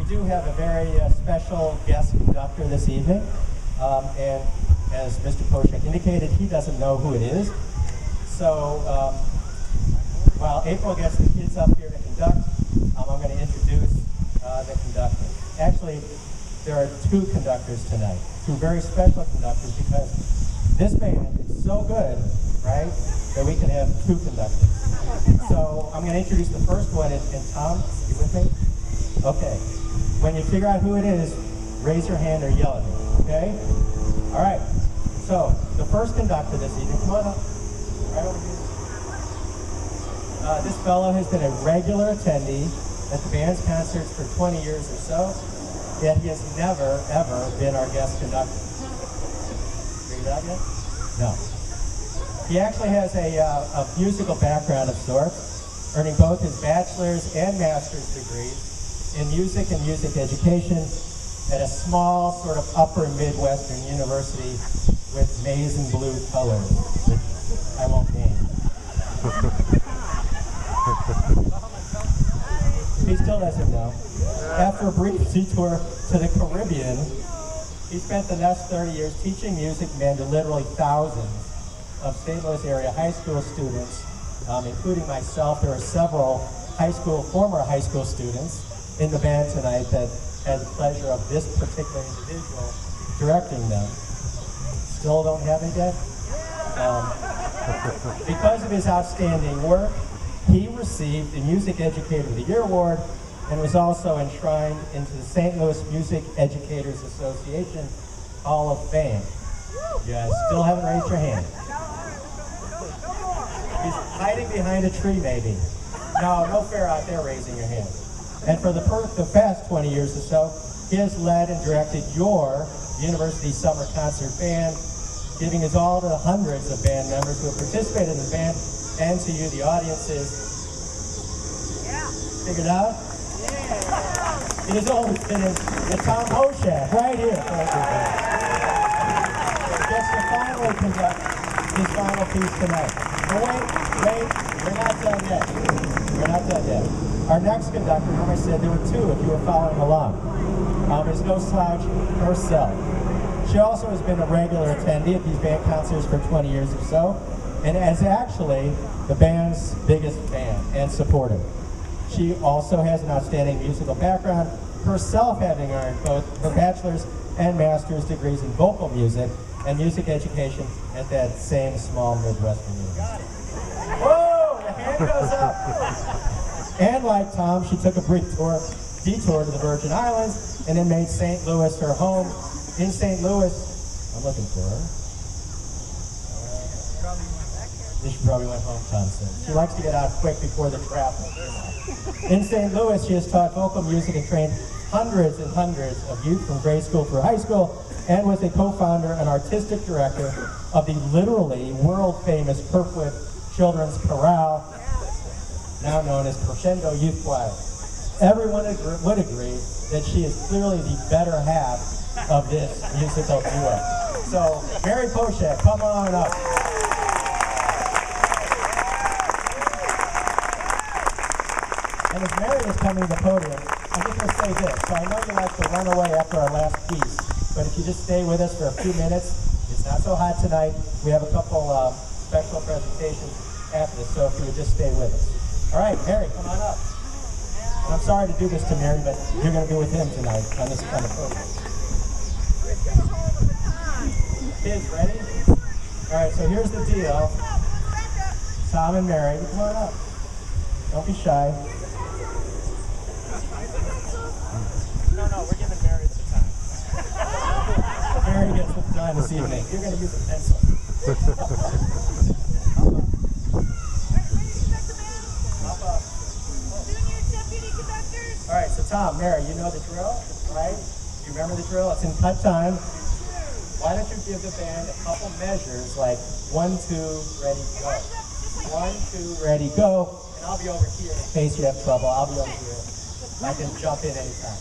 do have a very special guest conductor this evening, and as Mr. Poshak indicated, he doesn't know who it is. So while April gets the kids up here to conduct, I'm going to introduce the conductor. Actually, there are two conductors tonight, two very special conductors, because this band is so good, right, that we can have two conductors. So I'm going to introduce the first one, and Tom, you with me? Okay. When you figure out who it is, raise your hand or yell at me, okay? All right. So the first conductor this evening, come on up, right over here. This fellow has been a regular attendee at the band's concerts for 20 years or so, yet he has never, ever been our guest conductor. Figured it out yet? No. He actually has a musical background of sorts, earning both his bachelor's and master's degrees in music and music education at a small sort of upper Midwestern university with maize and blue colors, which I won't name. He still doesn't know. After a brief detour to the Caribbean, he spent the next 30 years teaching music to literally thousands of St. Louis area high school students, including myself. There are several former high school students in the band tonight that had the pleasure of this particular individual directing them. Still don't have it yet? Because of his outstanding work, he received the Music Educator of the Year Award and was also enshrined into the St. Louis Music Educators Association Hall of Fame. You guys still haven't raised your hand. He's hiding behind a tree, maybe. No fair out there raising your hand. And for the past 20 years or so, he has led and directed your University Summer Concert Band, giving his all to the hundreds of band members who have participated in the band, and to you, the audiences. Yeah. Figured out? Yeah. It is always finished with Tom Poshak, right here. Gets to finally conduct his final piece tonight. But wait, we're not done yet. We're not done yet. Our next conductor, remember I said there were two if you were following along, is no slouch herself. She also has been a regular attendee at these band concerts for 20 years or so, and is actually the band's biggest fan and supporter. She also has an outstanding musical background, herself having earned both her bachelor's and master's degrees in vocal music and music education at that same small Midwestern university. Whoa, the hand goes up. And like Tom, she took a brief detour to the Virgin Islands and then made St. Louis her home. In St. Louis, I'm looking for her. She probably went home, Tom said. She likes to get out quick before the traffic. In St. Louis, she has taught vocal music and trained hundreds and hundreds of youth from grade school through high school, and was a co-founder and artistic director of the literally world-famous Kirkwood Children's Chorale, now known as Crescendo Youth Choir. Everyone would agree that she is clearly the better half of this musical duo. So, Mary Poshak, come on up. And as Mary is coming to the podium, I'm just going to say this. So I know you like to run away after our last piece, but if you just stay with us for a few minutes, it's not so hot tonight. We have a couple special presentations after this, so if you would just stay with us. All right, Mary, come on up. And I'm sorry to do this to Mary, but you're going to be with him tonight on this kind of program. Kids, ready? All right, so here's the deal. Tom and Mary, come on up. Don't be shy. No, we're giving Mary the time. Mary gets the time this evening. You're going to use a pencil. All right, so Tom, Mary, you know the drill, right? You remember the drill? It's in cut time. Why don't you give the band a couple measures, like 1, 2, ready, go. 1, 2, ready, go. And I'll be over here in case you have trouble. I'll be over here. I can jump in anytime.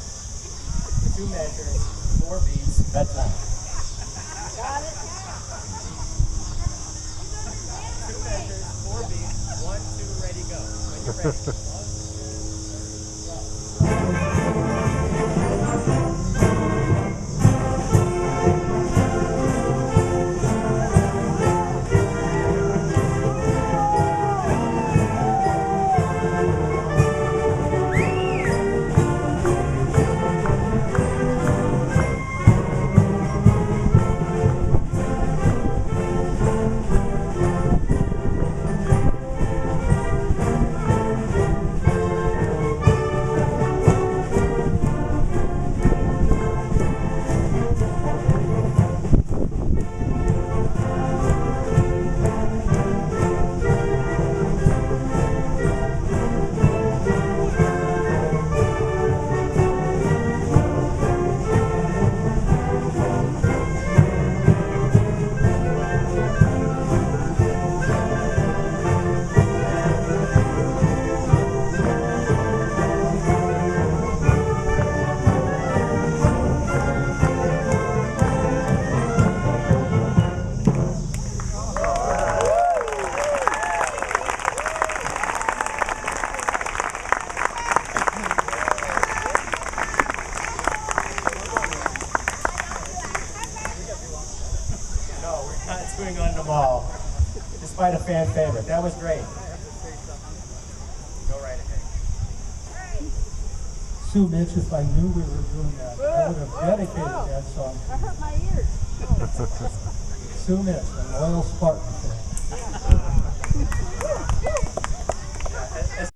2 measures, 4 beats, bedtime. Got it? 2 measures, 4 beats, 1, 2, ready, go. When you're ready. No, we're not doing on the mall, despite a fan favorite. That was great. Go right ahead. Sue, Mitch, if I knew we were doing that, I would have dedicated that song to I hurt my ears. Sue Mitch, a loyal Spartan fan.